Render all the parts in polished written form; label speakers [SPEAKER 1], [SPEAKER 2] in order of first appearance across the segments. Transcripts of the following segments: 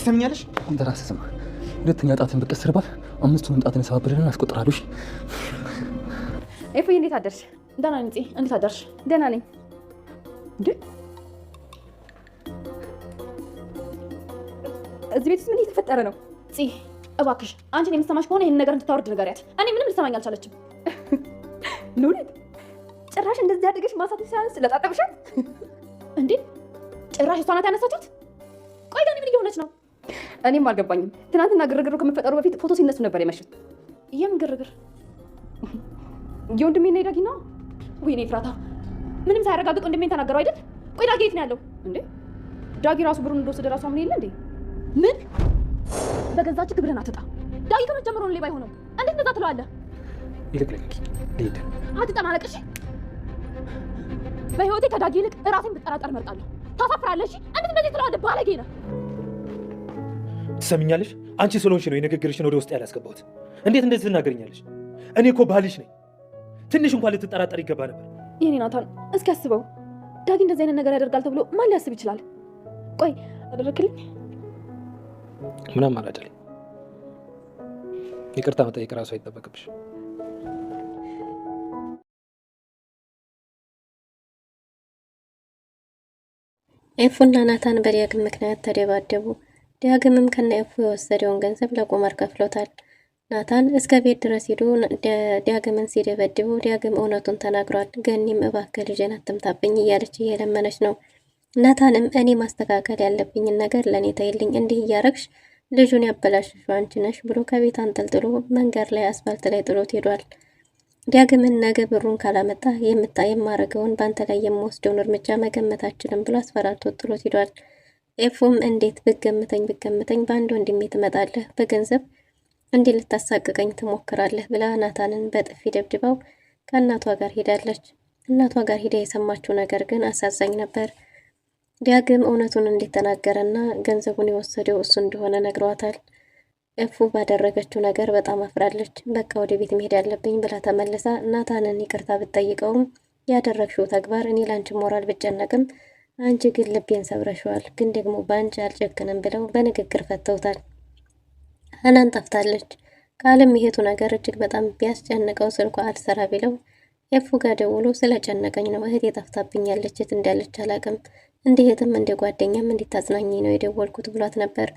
[SPEAKER 1] ትሰምኛለሽ?
[SPEAKER 2] አንተ ራስህ ስማ። ሁለተኛ ጣትን ብትቀስርባት አምስቱንም ጣትን ሰባብረን አስቆጥራለሽ።
[SPEAKER 3] ኤፉዬ እንዴት አደርሽ? ደህና ነኝ። እንዴት አደርሽ? ደህና ነኝ። እንዴ እዚህ ቤት ምን እየተፈጠረ ነው? እባክሽ አንቺን የምትሰማሽ ከሆነ ይሄን ነገር እንድታወርድ ንገሪያት። እኔ ምንም ልሰማኝ አልቻለችም። ኑሪት ጭራሽ እንደዚህ አድርገሽ ማሳት ሲያንስ ለጣጠብሻት እንዴ? ጭራሽ እሷ ናት ያነሳችሁት? ቆይ ዳኒ ምን እየሆነች ነው? እኔም አልገባኝም። ትናንትና ግርግሩ ከመፈጠሩ በፊት ፎቶ ሲነሱ ነበር የመሹት። የምን ግርግር? የወንድሜና የዳጊ ነው። ወይኔ ፍራታ ምንም ሳያረጋግጥ ወንድሜን ተናገረው አይደል? ቆይ ዳጊ የት ነው ያለው እንዴ? ዳጊ ራሱ ብሩን እንደወሰደ ራሱ አምን የለ እንዴ? ምን በገዛች ግብርን አትጣ። ዳጊ ከመጀመሩ ነው ሌባ የሆነው። እንዴት እንደዛ ትለዋለህ?
[SPEAKER 2] ይልቅልኝ ልሂድ።
[SPEAKER 3] አትጠማለቅ እሺ። በህይወቴ ከዳጊ ይልቅ ራሴን ብጠራጠር መርጣለሁ። ታሳፍራለሽ። እንዴት እንደዚህ ትለዋለህ? ባለጌ ነህ።
[SPEAKER 1] ትሰምኛለሽ? አንቺ ስለሆንሽ ነው የንግግርሽን ወደ ውስጥ ያላስገባሁት። እንዴት እንደዚህ ትናገርኛለሽ? እኔ እኮ ባልሽ ነኝ። ትንሽ እንኳን ልትጠራጠር ይገባ ነበር።
[SPEAKER 3] የኔ ናታን እስኪ አስበው። ዳጊ እንደዚህ አይነት ነገር ያደርጋል ተብሎ ማን ሊያስብ ይችላል? ቆይ አደረክልኝ?
[SPEAKER 2] ምን አማራጭ አለኝ? ይቅርታ መጠየቅ ራሱ አይጠበቅብሽ።
[SPEAKER 4] ኤፉና ናታን በዳግም ምክንያት ተደባደቡ። ዳግምም ከነ ኤፉ የወሰደውን ገንዘብ ለቁማር ከፍሎታል። ናታን እስከ ቤት ድረስ ሄዶ ዳግምን ሲደበድበው ዳግም እውነቱን ተናግሯል። ገኒም እባክህ ልጄን አትምታብኝ እያለች እየለመነች ነው። ናታንም እኔ ማስተካከል ያለብኝን ነገር ለእኔ ተይልኝ፣ እንዲህ እያረግሽ ልጁን ያበላሽሽው አንቺ ነሽ ብሎ ከቤት አንጠልጥሎ መንገድ ላይ አስፋልት ላይ ጥሎት ሄዷል። ዳግምን ነገ ብሩን ካላመጣ የማረገውን በአንተ ላይ የምወስደውን እርምጃ መገመት አችልም ብሎ አስፈራርቶ ጥሎት ሄዷል። ኤፉም እንዴት ብገምተኝ በአንድ ወንድሜ ትመጣለህ፣ በገንዘብ እንዲህ ልታሳቅቀኝ ትሞክራለህ ብላ ናታንን በጥፊ ደብድባው ከእናቷ ጋር ሄዳለች። እናቷ ጋር ሄዳ የሰማችው ነገር ግን አሳዛኝ ነበር። ዳግም እውነቱን እንደተናገረና ገንዘቡን የወሰደው እሱ እንደሆነ ነግሯታል። ኤፉ ባደረገችው ነገር በጣም አፍራለች። በቃ ወደ ቤት መሄድ ያለብኝ ብላ ተመልሳ ናታንን ይቅርታ ብትጠይቀውም ያደረግሽው ተግባር እኔ ላንቺ ሞራል ብጨነቅም አንቺ ግን ልቤን ሰብረሽዋል፣ ግን ደግሞ በአንቺ አልጨክንም ብለው በንግግር ፈተውታል። ሀናን ጠፍታለች። ከአለም ይሄቱ ነገር እጅግ በጣም ቢያስጨንቀው ስልኳ አልሰራ ቢለው ኤፉ ጋር ደውሎ ስለጨነቀኝ ነው እህቴ ጠፍታብኛለች፣ የት እንዳለች አላቅም፣ እንደ እህትም እንደ ጓደኛም እንዲታጽናኝ ነው የደወልኩት ብሏት ነበር።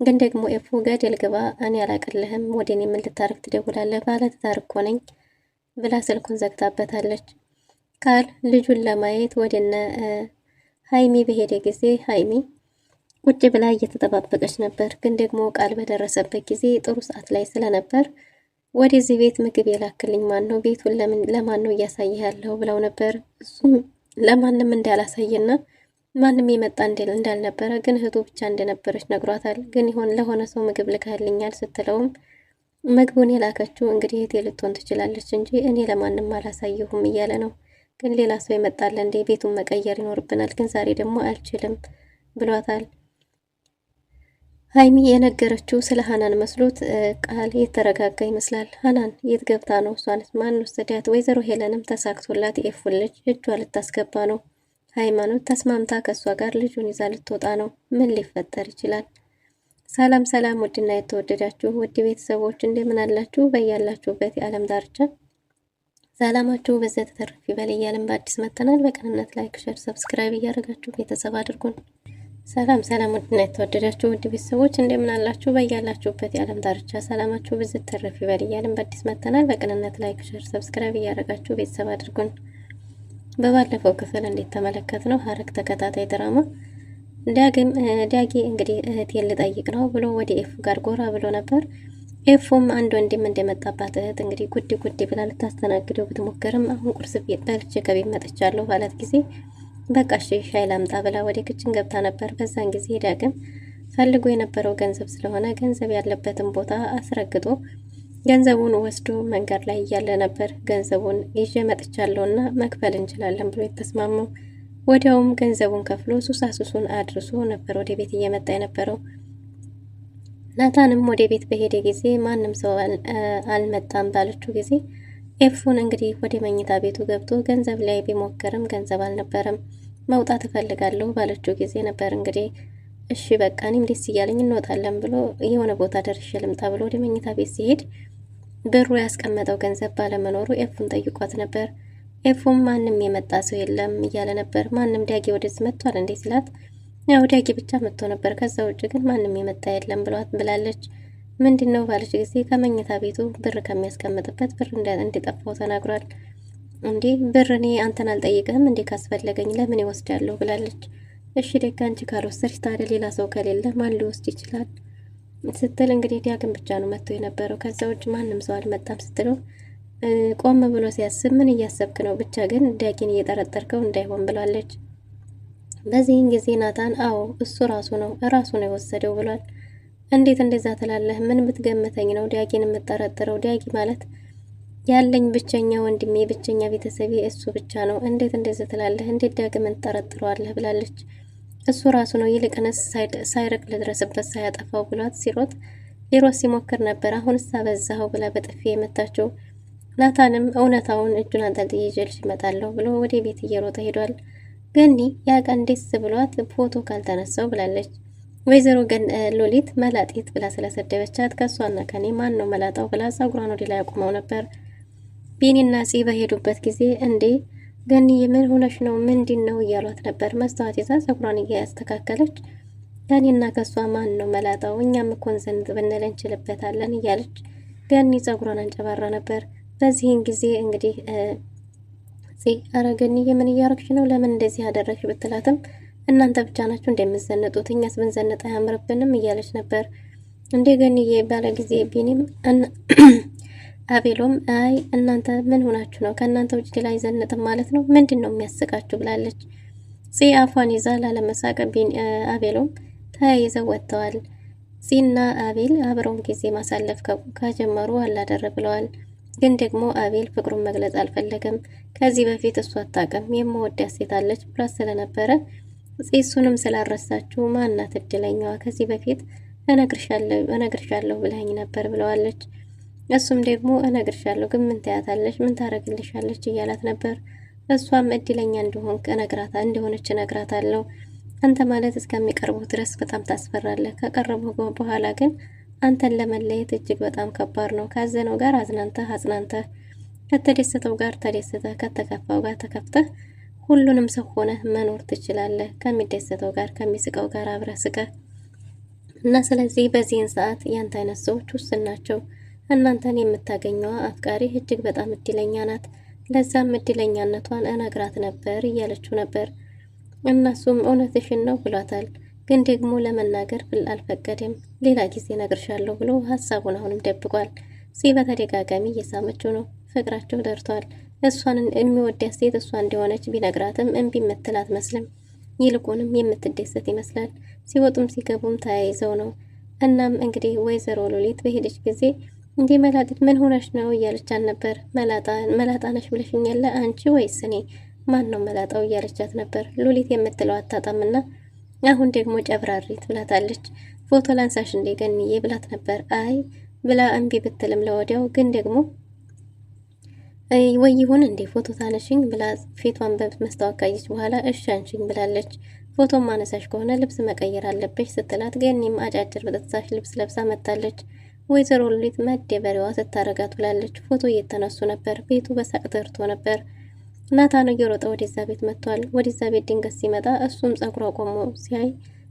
[SPEAKER 4] ግን ደግሞ ኤፉ ገደል ግባ እኔ አላቅልህም፣ ወደ እኔ ምን ልታረግ ትደውላለህ? ባለትዳር እኮ ነኝ ብላ ስልኩን ዘግታበታለች። ቃል ልጁን ለማየት ወደነ ሀይሚ በሄደ ጊዜ ሀይሚ ቁጭ ብላ እየተጠባበቀች ነበር። ግን ደግሞ ቃል በደረሰበት ጊዜ ጥሩ ሰዓት ላይ ስለነበር ወደዚህ ቤት ምግብ የላክልኝ ማን ነው? ቤቱን ለማን ነው እያሳየህ ያለው ብለው ነበር። እሱም ለማንም እንዳላሳየና ማንም የመጣ እንዳልነበረ ግን እህቱ ብቻ እንደነበረች ነግሯታል። ግን ለሆነ ሰው ምግብ ልካልኛል ስትለውም ምግቡን የላከችው እንግዲህ እህቴ ልትሆን ትችላለች እንጂ እኔ ለማንም አላሳየሁም እያለ ነው። ግን ሌላ ሰው ይመጣል እንዴ? ቤቱን መቀየር ይኖርብናል፣ ግን ዛሬ ደግሞ አልችልም ብሏታል። ሀይሚ የነገረችው ስለ ሀናን መስሎት ቃል የተረጋጋ ይመስላል። ሀናን የት ገብታ ነው? እሷንስ ማን ወሰዳት? ወይዘሮ ሄለንም ተሳክቶላት የኤፉን ልጅ እጇ ልታስገባ ነው። ሃይማኖት ተስማምታ ከእሷ ጋር ልጁን ይዛ ልትወጣ ነው። ምን ሊፈጠር ይችላል? ሰላም ሰላም! ውድና የተወደዳችሁ ውድ ቤተሰቦች እንደምን አላችሁ? በያላችሁበት የዓለም ዳርቻ ሰላማችሁ በዘት ተተርፍ ይበል እያልን በአዲስ መተናል። በቅንነት ላይክ፣ ሸር፣ ሰብስክራይብ እያደረጋችሁ ቤተሰብ አድርጉን። ሰላም ሰላም! ውድና የተወደዳችሁ ውድ ቤተሰቦች እንደምን አላችሁ? በያላችሁበት የዓለም ዳርቻ ሰላማችሁ በዘት ተተርፍ ይበል እያልን በአዲስ መተናል። በቅንነት ላይክ፣ ሸር፣ ሰብስክራይብ እያደረጋችሁ ቤተሰብ አድርጉን። በባለፈው ክፍል እንዴት ተመለከት ነው ሐረግ ተከታታይ ድራማ ዳጊ እንግዲህ እህቴን ልጠይቅ ነው ብሎ ወደ ኤፉ ጋር ጎራ ብሎ ነበር። ኤፉም አንድ ወንድም እንደመጣባት እህት እንግዲህ ጉድ ብላ ልታስተናግደው ብትሞክርም አሁን ቁርስ ቤት በልቼ ከቤት መጥቻለሁ ባላት ጊዜ በቃ እሺ ሻይ ላምጣ ብላ ወደ ክችን ገብታ ነበር። በዛን ጊዜ ዳግም ፈልጎ የነበረው ገንዘብ ስለሆነ ገንዘብ ያለበትን ቦታ አስረግጦ ገንዘቡን ወስዶ መንገድ ላይ እያለ ነበር ገንዘቡን ይዤ መጥቻለሁና መክፈል እንችላለን ብሎ የተስማማው። ወዲያውም ገንዘቡን ከፍሎ ሱሱን አድርሶ ነበር ወደ ቤት እየመጣ የነበረው። ናታንም ወደ ቤት በሄደ ጊዜ ማንም ሰው አልመጣም ባለችው ጊዜ ኤፉን እንግዲህ ወደ መኝታ ቤቱ ገብቶ ገንዘብ ላይ ቢሞክርም ገንዘብ አልነበረም። መውጣት እፈልጋለሁ ባለችው ጊዜ ነበር እንግዲህ እሺ በቃ እኔም ደስ እያለኝ እንወጣለን ብሎ የሆነ ቦታ ደርሼ ልምጣ ብሎ ወደ መኝታ ቤት ሲሄድ ብሩ ያስቀመጠው ገንዘብ ባለመኖሩ ኤፉን ጠይቋት ነበር። ኤፉም ማንም የመጣ ሰው የለም እያለ ነበር። ማንም ዳጊ ወደዚህ መጥቷል እንዴ ሲላት፣ ያው ዳጊ ብቻ መጥቶ ነበር፣ ከዛ ውጭ ግን ማንም የመጣ የለም ብላለች። ምንድነው ባለች ጊዜ ከመኝታ ቤቱ ብር ከሚያስቀምጥበት ብር እንዲጠፋው ተናግሯል። እንዴ ብር እኔ አንተን አልጠይቅህም እንዴ ካስፈለገኝ ለምን ይወስዳለሁ ብላለች። እሺ ደግ አንቺ ካልወሰድሽ ታዲያ ሌላ ሰው ከሌለ ማን ሊወስድ ይችላል ስትል እንግዲህ ዳግም ብቻ ነው መጥቶ የነበረው፣ ከዛ ውጭ ማንም ሰው አልመጣም ስትለው ቆም ብሎ ሲያስብ ምን እያሰብክ ነው? ብቻ ግን ዳጊን እየጠረጠርከው እንዳይሆን ብላለች። በዚህን ጊዜ ናታን አዎ እሱ ራሱ ነው የወሰደው ብሏል። እንዴት እንደዛ ትላለህ? ምን ብትገምተኝ ነው ዳጊን የምጠረጥረው? ዳጊ ማለት ያለኝ ብቸኛ ወንድሜ፣ ብቸኛ ቤተሰቤ እሱ ብቻ ነው። እንዴት እንደዛ ትላለህ? እንዴት ዳግምን ትጠረጥረዋለህ? ብላለች። እሱ ራሱ ነው፣ ይልቅንስ ሳይርቅ ልድረስበት ሳያጠፋው ብሏት ሊሮጥ ሲሞክር ነበር። አሁንስ አበዛኸው ብላ በጥፊ የመታችው። ናታንም እውነታውን እጁን አንጠልጥዬ ይዤልሽ እመጣለሁ ብሎ ወደ ቤት እየሮጠ ሄዷል። ገኒ ያ ቀን ደስ ብሏት ፎቶ ካልተነሳው ብላለች። ወይዘሮ ሎሊት መላጤት ብላ ስለሰደበቻት ከሷና ከኔ ማን ነው መላጣው ብላ ጸጉሯን ወደ ላይ አቁመው ነበር። ቢኒና ፂ በሄዱበት ጊዜ እንዴ ገኒ ምን ሆነሽ ነው ምንድን ነው እያሏት ነበር። መስተዋት ይዛ ጸጉሯን እያስተካከለች ገኒና ከሷ ማን ነው መላጣው? እኛም እኮ ዘንድ ብንል እንችልበታለን እያለች ገኒ ጸጉሯን አንጨባራ ነበር። በዚህን ጊዜ እንግዲህ ፂ አረ ገኒ ምን እያረግሽ ነው? ለምን እንደዚህ ያደረግሽ ብትላትም እናንተ ብቻ ናችሁ እንደምትዘነጡት እኛስ ብንዘነጥ አያምርብንም እያለች ነበር። እንደ ገኒዬ ባለ ጊዜ ቢኒም አቤሎም አይ እናንተ ምን ሆናችሁ ነው? ከእናንተ ውጭ ሌላ አይዘነጥም ማለት ነው? ምንድን ነው የሚያስቃችሁ? ብላለች። ፂ አፏን ይዛ ላለመሳቅ አቤሎም ተያይዘው ወጥተዋል። ፂና አቤል አብረውን ጊዜ ማሳለፍ ከጀመሩ አላደረ ብለዋል። ግን ደግሞ አቤል ፍቅሩን መግለጽ አልፈለገም። ከዚህ በፊት እሷ አታውቅም የምወዳት ሴት አለች ብሏት ስለነበረ እሱንም ስላረሳችሁ ማናት እድለኛዋ? ከዚህ በፊት እነግርሻለሁ ብለኸኝ ነበር ብለዋለች። እሱም ደግሞ እነግርሻለሁ ግን ምን ታያታለሽ? ምን ታረግልሻለች? እያላት ነበር። እሷም እድለኛ እንደሆነች እነግራታለሁ። አንተ ማለት እስከሚቀርቡ ድረስ በጣም ታስፈራለህ። ከቀረቡ በኋላ ግን አንተን ለመለየት እጅግ በጣም ከባድ ነው። ካዘነው ጋር አጽናንተህ፣ ከተደሰተው ጋር ተደስተህ፣ ከተከፋው ጋር ተከፍተህ ሁሉንም ሰው ሆነህ መኖር ትችላለህ። ከሚደሰተው ጋር ከሚስቀው ጋር አብረህ ስቀህ እና ስለዚህ በዚህን ሰዓት ያንተ አይነት ሰዎች ውስን ናቸው። እናንተን የምታገኘዋ አፍቃሪ እጅግ በጣም እድለኛ ናት። ለዛም እድለኛነቷን እነግራት ነበር እያለችው ነበር። እነሱም እውነትሽን ነው ብሏታል። ግን ደግሞ ለመናገር አልፈቀደም። ሌላ ጊዜ እነግርሻለሁ ብሎ ሀሳቡን አሁንም ደብቋል። በተደጋጋሚ እየሳመችው ነው። ፍቅራቸው ደርቷል። እሷን የሚወዳት ሴት እሷ እንደሆነች ቢነግራትም እምቢ የምትል አትመስልም። ይልቁንም የምትደሰት ይመስላል። ሲወጡም ሲገቡም ተያይዘው ነው። እናም እንግዲህ ወይዘሮ ሎሊት በሄደች ጊዜ እንዴ መላጢት ምን ሆነሽ ነው እያለቻት ነበር። መላጣ ነሽ ብለሽኛል አንቺ ወይስ እኔ? ማን ነው መላጣው እያለቻት ነበር። ሎሊት የምትለው አታጣምና አሁን ደግሞ ጨብራሪት ብላታለች። ፎቶ ላንሳሽ እንዴ ገንዬ ብላት ነበር። አይ ብላ እምቢ ብትልም ለወዲያው ግን ደግሞ ወይ ይሁን እንዴ ፎቶ ታነሽኝ ብላ ፊቷን በመስታወት ካየች በኋላ እሺ አንቺኝ ብላለች። ፎቶ ማነሳሽ ከሆነ ልብስ መቀየር አለብሽ ስትላት ገኒም አጫጭር በጥሳሽ ልብስ ለብሳ መጣለች። ወይዘሮ ሉሊት መደበሪያዋ ስታረጋት ብላለች። ፎቶ እየተነሱ ነበር። ቤቱ በሳቅ ተርቶ ነበር። ናታን እየሮጠ ወደዛ ቤት መጥቷል። ወደዛ ቤት ድንገት ሲመጣ እሱም ጸጉሯ ቆሞ ሲያይ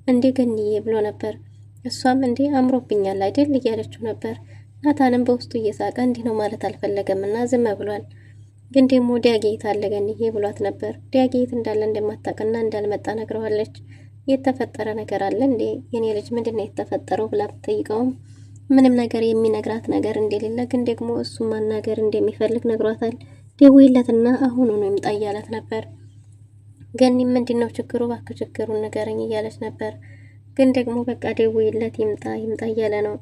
[SPEAKER 4] እንዴ ገኒዬ ብሎ ነበር። እሷም እንዴ አምሮብኛል አይደል እያለችው ነበር። ናታንም በውስጡ እየሳቀ እንዲህ ነው ማለት አልፈለገምና ዝም ብሏል። ግን ደግሞ ዲያጌት አለ ገኒዬ ብሏት ነበር። ዲያጌት እንዳለ እንደማታውቅና እንዳልመጣ ነግረዋለች። የተፈጠረ ነገር አለ እንዴ የኔ ልጅ ምንድነው የተፈጠረው ብላ ብትጠይቀውም ምንም ነገር የሚነግራት ነገር እንደሌለ ግን ደግሞ እሱ ማናገር እንደሚፈልግ ነግሯታል። ደውይለትና አሁኑ ነው ይምጣ እያላት ነበር። ገኒ ምንድነው ችግሩ? እባክህ ችግሩን ንገረኝ እያለች ነበር። ግን ደግሞ በቃ ደውይለት ይምጣ እያለ ነው።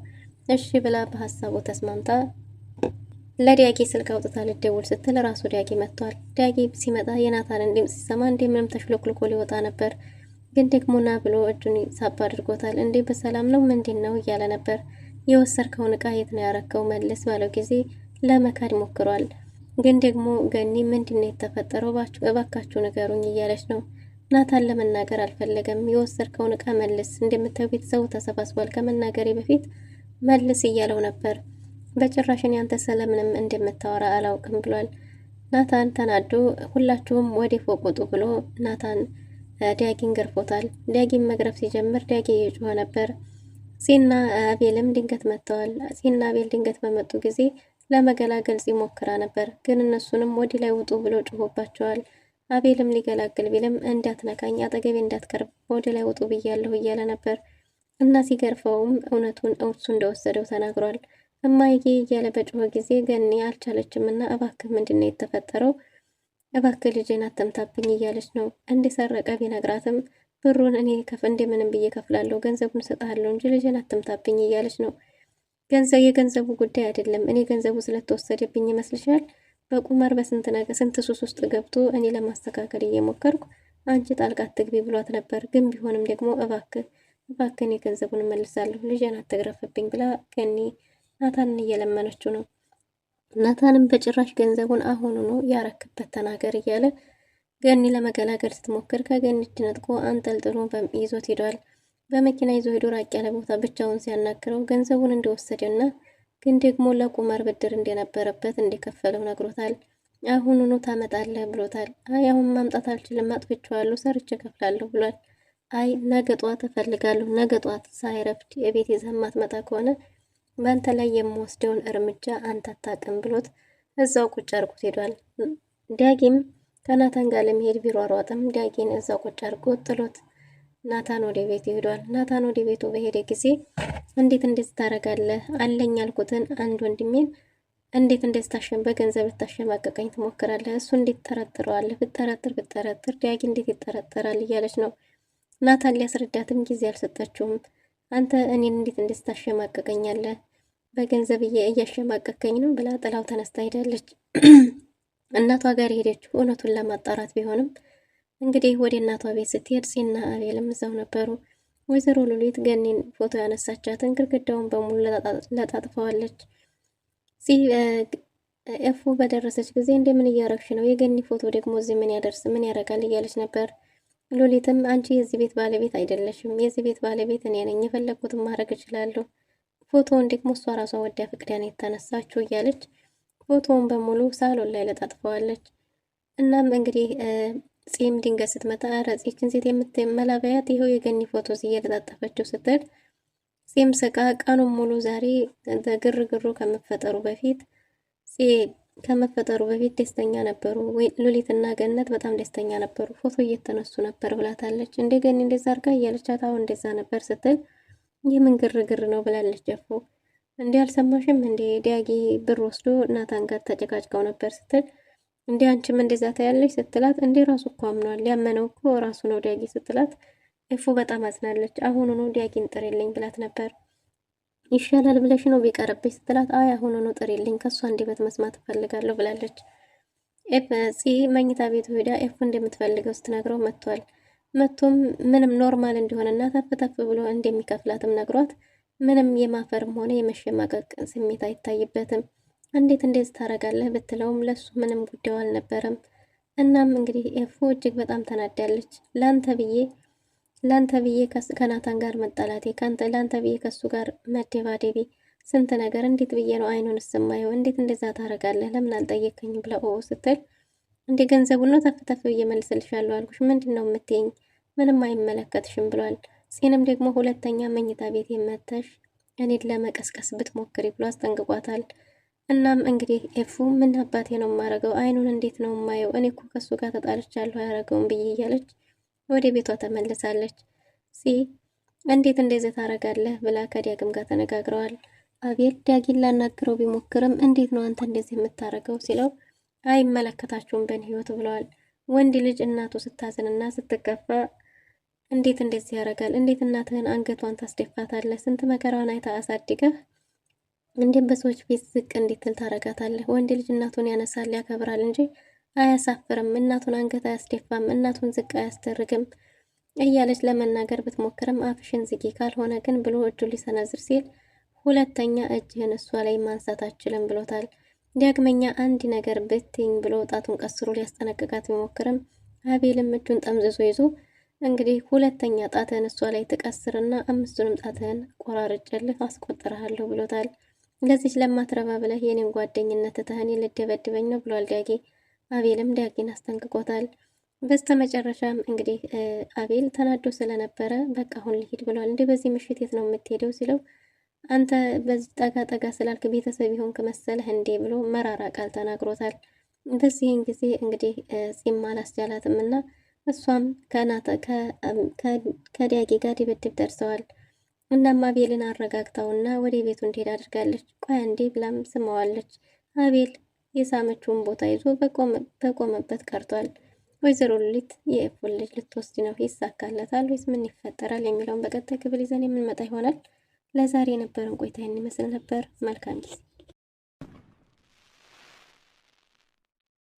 [SPEAKER 4] እሺ ብላ በሀሳቡ ተስማምታ ለዲያጌ ስልክ አውጥታ ልደውል ስትል ራሱ ዲያጌ መጥቷል። ዲያጌ ሲመጣ የናታንን ድምፅ ሲሰማ እንደምንም ተሽሎክልኮ ሊወጣ ነበር። ግን ደግሞ ና ብሎ እጁን ሳብ አድርጎታል። እንዴ በሰላም ነው ምንድን ነው እያለ ነበር። የወሰድከውን እቃ የት ነው ያረከው መልስ ባለው ጊዜ ለመካድ ሞክሯል። ግን ደግሞ ገኒ ምንድነው የተፈጠረው እባካችሁ ንገሩኝ እያለች ነው። ናታን ለመናገር አልፈለገም። የወሰድከውን እቃ መልስ፣ እንደምታየው ቤተሰቡ ተሰባስቧል፣ ከመናገሬ በፊት መልስ እያለው ነበር። በጭራሽን ያንተ ስለምንም እንደምታወራ አላውቅም ብሏል። ናታን ተናዶ ሁላችሁም ወደ ፎቅ ውጡ ብሎ ናታን ዳጊን ገርፎታል። ዳጊን መግረፍ ሲጀምር ዳጊ እየጮኸ ነበር። ጺና አቤልም ድንገት መጥተዋል። ጺና አቤል ድንገት በመጡ ጊዜ ለመገላገል ሲሞክራ ነበር፣ ግን እነሱንም ወደ ላይ ውጡ ብሎ ጮሆባቸዋል። አቤልም ሊገላግል ቢልም እንዳትነካኝ፣ አጠገቤ እንዳትቀርብ፣ ወደ ላይ ውጡ ብያለሁ እያለ ነበር እና ሲገርፈውም እውነቱን እሱ እንደወሰደው ተናግሯል። እማዬ እያለ በጮኸ ጊዜ ገኒ አልቻለችም እና እባክህ ምንድን ነው የተፈጠረው? እባክህ ልጄን አተምታብኝ እያለች ነው። እንደሰረቀ ቢነግራትም ብሩን እኔ እንደምንም ብዬ ከፍላለሁ፣ ገንዘቡን እሰጥሃለሁ እንጂ ልጄን አተምታብኝ እያለች ነው። የገንዘቡ ጉዳይ አይደለም። እኔ ገንዘቡ ስለተወሰደብኝ ይመስልሻል? በቁማር በስንት ነገር ስንት ሱስ ውስጥ ገብቶ እኔ ለማስተካከል እየሞከርኩ አንቺ ጣልቃ አትግቢ ብሏት ነበር። ግን ቢሆንም ደግሞ እባክህ እኔ ገንዘቡን እመልሳለሁ፣ ልጄን አትግረፍብኝ ብላ ገኒ ናታንን እየለመነችው ነው። ናታንም በጭራሽ ገንዘቡን አሁኑኑ ያረክበት ተናገር እያለ ገኒ ለመገላገል ስትሞክር ከገኒ እጅ ነጥቆ አንጠልጥሎ ይዞት ሄዷል። በመኪና ይዞ ሄዶ ራቅ ያለ ቦታ ብቻውን ሲያናግረው ገንዘቡን እንደወሰደና ግን ደግሞ ለቁማር ብድር እንደነበረበት እንደከፈለው ነግሮታል። አሁኑኑ ታመጣለህ ብሎታል። አይ አሁን ማምጣት አልችልም፣ አጥፍቼዋለሁ፣ ሰርቼ እከፍላለሁ ብሏል። አይ ነገ ጧት እፈልጋለሁ፣ ነገ ጧት ሳይረፍድ የቤት ይዘህ ማትመጣ ከሆነ በአንተ ላይ የምወስደውን እርምጃ አንተ አታውቅም ብሎት እዛው ቁጭ አድርጎት ሄዷል። ዳጊም ከናታን ጋር ለመሄድ ቢሯሯጥም ዳጊን እዛው ቁጭ አድርጎ ጥሎት ናታን ወደ ቤቱ ሄዷል። ናታን ወደ ቤቱ በሄደ ጊዜ እንዴት እንደዚህ ታደርጋለህ? አለኝ ያልኩትን አንድ ወንድሜን እንዴት እንደዚህ በገንዘብ ልታሸማቀቀኝ ትሞክራለህ? እሱ እንዴት ተጠረጥረዋለህ? ብጠረጥር ዳጊ እንዴት ይጠረጠራል? እያለች ነው። ናታን ሊያስረዳትም ጊዜ አልሰጠችውም። አንተ እኔን እንዴት እንደዚህ ታሸማቀቀኛለህ? በገንዘብ እያሸማቀቀኝ ነው ብላ ጥላው ተነስታ ሄዳለች። እናቷ ጋር ሄደችው እውነቱን ለማጣራት ቢሆንም እንግዲህ ወደ እናቷ ቤት ስትሄድ ጺና አቤልም እዛው ነበሩ። ወይዘሮ ሉሊት ገኒን ፎቶ ያነሳቻትን ግድግዳውን በሙሉ ለጣጥፈዋለች። ኤፉ በደረሰች ጊዜ እንደምን እያረግሽ ነው? የገኒ ፎቶ ደግሞ እዚህ ምን ያደርጋል እያለች ነበር። ሉሊትም አንቺ የዚህ ቤት ባለቤት አይደለሽም፣ የዚህ ቤት ባለቤት እኔ ነኝ፣ የፈለግኩትን ማድረግ እችላለሁ። ፎቶውን ደግሞ እሷ ራሷ ወዲያ ፍቅዳን የተነሳችው እያለች ፎቶውን በሙሉ ሳሎን ላይ ለጣጥፈዋለች። እናም እንግዲህ ጺም ድንገት ስትመጣ ኧረ ጺችን ሴት የምትመላበያት ይኸው የገኒ ፎቶ እየለጣጠፈችው ስትል ጺም ስቃ ቀኑን ሙሉ ዛሬ ግርግሩ ከመፈጠሩ በፊት ደስተኛ ነበሩ። ሉሊትና ገነት በጣም ደስተኛ ነበሩ፣ ፎቶ እየተነሱ ነበር ብላታለች። እንደ ገኒ እንደዛ አርጋ እያለቻት አሁን እንደዛ ነበር ስትል የምን ግርግር ነው ብላለች። ጀፎ እንዴ አልሰማሽም እንዴ ዳጊ ብር ወስዶ ናታን ጋር ተጨቃጭቀው ነበር ስትል እንዴ አንቺም እንደዛ ታያለሽ ስትላት እንዴ ራሱ እኮ አምኗል፣ ያመነው እኮ ራሱ ነው ዳጊ ስትላት ኤፉ በጣም አዝናለች። አሁኑኑ ዳጊን ጥሪልኝ ብላት ነበር። ይሻላል ብለሽ ነው ቢቀርብሽ ስትላት አይ አሁኑኑ ጥሪልኝ ከሷ አንደበት መስማት እፈልጋለሁ ብላለች። ጺ መኝታ ቤቱ ሄዳ ኤፉ እንደምትፈልገው ስትነግረው መጥቶም ምንም ኖርማል እንደሆነና ተፍተፍ ብሎ እንደሚከፍላትም ነግሯት ምንም የማፈርም ሆነ የመሸማቀቅ ስሜት አይታይበትም። እንዴት እንደዚህ ታረጋለህ ብትለውም ለሱ ምንም ጉዳዩ አልነበረም። እናም እንግዲህ ኤፉ እጅግ በጣም ተናዳለች። ላንተ ብዬ ከናታን ጋር መጣላቴ፣ ላንተ ብዬ ከሱ ጋር መደባደቤ፣ ስንት ነገር እንዴት ብዬ ነው አይኑን ስማየው፣ እንዴት እንደዛ ታረጋለህ? ለምን አልጠየቀኝም? ብለው ስትል እንደ ገንዘቡን ነው ተፍተፍ ብዬ መልስልሻለሁ አልኩሽ፣ ምንድን ነው የምትይኝ? ምንም አይመለከትሽም ብሏል። ጺንም ደግሞ ሁለተኛ መኝታ ቤት የመተሽ እኔን ለመቀስቀስ ብትሞክሪ ብሎ አስጠንቅቋታል። እናም እንግዲህ ኤፉ ምን አባቴ ነው የማረገው? አይኑን እንዴት ነው የማየው? እኔ እኮ ከሱ ጋር ተጣልቻለሁ አያረገውም ብዬ እያለች ወደ ቤቷ ተመልሳለች። እንዴት እንደዚህ ታረጋለህ ብላ ከዳግም ጋር ተነጋግረዋል። አቤል ዳጊን ላናግረው ቢሞክርም እንዴት ነው አንተ እንደዚህ የምታረገው ሲለው አይመለከታችሁም በእኔ ህይወት ብለዋል። ወንድ ልጅ እናቱ ስታዝንና ስትከፋ እንዴት እንደዚህ ያደርጋል? እንዴት እናትህን አንገቷን ታስደፋታለህ? ስንት መከራዋን አይታ አሳድገህ እንዴት በሰዎች ፊት ዝቅ እንድትል ታረጋታለህ? ወንድ ልጅ እናቱን ያነሳል ያከብራል እንጂ አያሳፍርም። እናቱን አንገት አያስደፋም፣ እናቱን ዝቅ አያስደርግም እያለች ለመናገር ብትሞክርም አፍሽን ዝጊ ካልሆነ ግን ብሎ እጁ ሊሰነዝር ሲል ሁለተኛ እጅህን እሷ ላይ ማንሳት አችልም ብሎታል። ዳግመኛ አንድ ነገር ብትኝ ብሎ ጣቱን ቀስሮ ሊያስጠነቅቃት ቢሞክርም አቤልም እጁን ጠምዝዞ ይዞ እንግዲህ ሁለተኛ ጣትህን እሷ ላይ ትቀስርና 5ቱንም ጣትህን ቆራርጬልህ አስቆጥረሃለሁ ብሎታል። ለዚች ለማትረባ ብለህ የኔን ጓደኝነት ትተህን ልደበድበኝ ነው ብሏል ዳጊ። አቤልም ዳጊን አስጠንቅቆታል። በስተመጨረሻም እንግዲህ አቤል ተናዶ ስለነበረ በቃ አሁን ልሂድ ብሏል። እንዴ በዚህ ምሽት የት ነው የምትሄደው ሲለው አንተ በዚህ ጠጋ ጠጋ ስላልክ ቤተሰብ ይሆንክ መሰለህ እንዴ ብሎ መራራ ቃል ተናግሮታል። በዚህን ጊዜ እንግዲህ ጺም አላስቻላትም እና እሷም ከዳጊ ጋር ድብድብ ደርሰዋል። እናም አቤልን አረጋግታውና ወደ ቤቱ እንዲሄድ አድርጋለች። ቆይ አንዴ ብላም ስመዋለች። አቤል የሳመችውን ቦታ ይዞ በቆመበት ቀርቷል። ወይዘሮ ሉሊት የኤፉን ልጅ ልትወስድ ነው። ይሳካለታል ወይስ ምን ይፈጠራል የሚለውን በቀጣይ ክፍል ይዘን የምንመጣ ይሆናል። ለዛሬ የነበረን ቆይታ ይመስል ነበር። መልካም ጊዜ